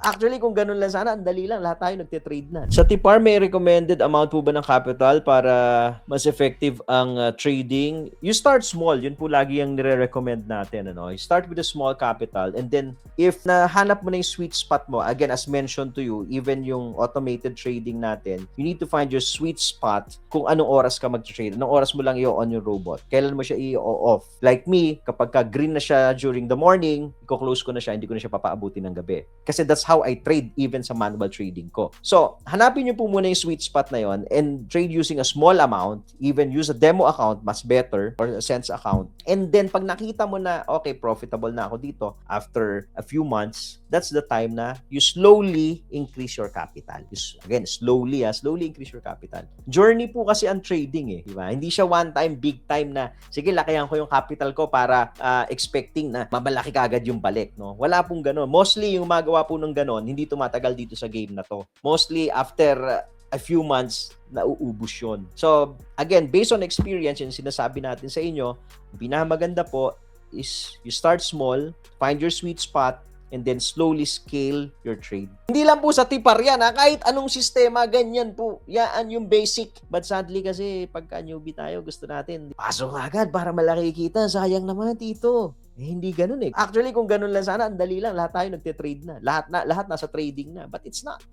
Actually, kung ganun lang sana, ang dali lang. Lahat tayo nagtitrade na. Sa Tipar, may recommended amount po ba ng capital para mas effective ang trading? You start small. Yun po lagi yung nire-recommend natin. Ano? You start with a small capital and then if nahanap mo na yung sweet spot mo, again, as mentioned to you, even yung automated trading natin, you need to find your sweet spot kung anong oras ka mag-trade. Anong oras mo lang i-on yung robot. Kailan mo siya i-off. Like me, kapag green na siya during the morning, i-close ko na siya, hindi ko na siya papaabutin ng gabi. Kasi that's how I trade even sa manual trading ko. So, hanapin niyo po muna yung sweet spot na yon and trade using a small amount, even use a demo account, mas better, or a Sense account. And then, pag nakita mo na, okay, profitable na ako dito after a few months, that's the time na you slowly increase your capital. Again, slowly increase your capital. Journey po kasi ang trading eh, di ba? Hindi siya one time, big time na, sige, lakihan ko yung capital ko para expecting na mabalaki kagad yung balik, no? Wala pong gano'n. Mostly, yung magawa po ng gano'n, hindi tumatagal dito sa game na to. Mostly, after a few months, nauubos yun. So, again, based on experience, yung sinasabi natin sa inyo, pinakamaganda po is you start small, find your sweet spot, and then slowly scale your trade. Hindi lang po sa Tipar yan, ha? Kahit anong sistema, ganyan po. Yan yung basic. But sadly kasi, pagka newbie tayo, gusto natin, pasok agad para malaki kita. Sayang naman, tito. Hindi ganun eh. Actually, kung ganun lang sana, ang dali lang. Lahat tayo nagtitrade na. Lahat nasa trading na. But it's not.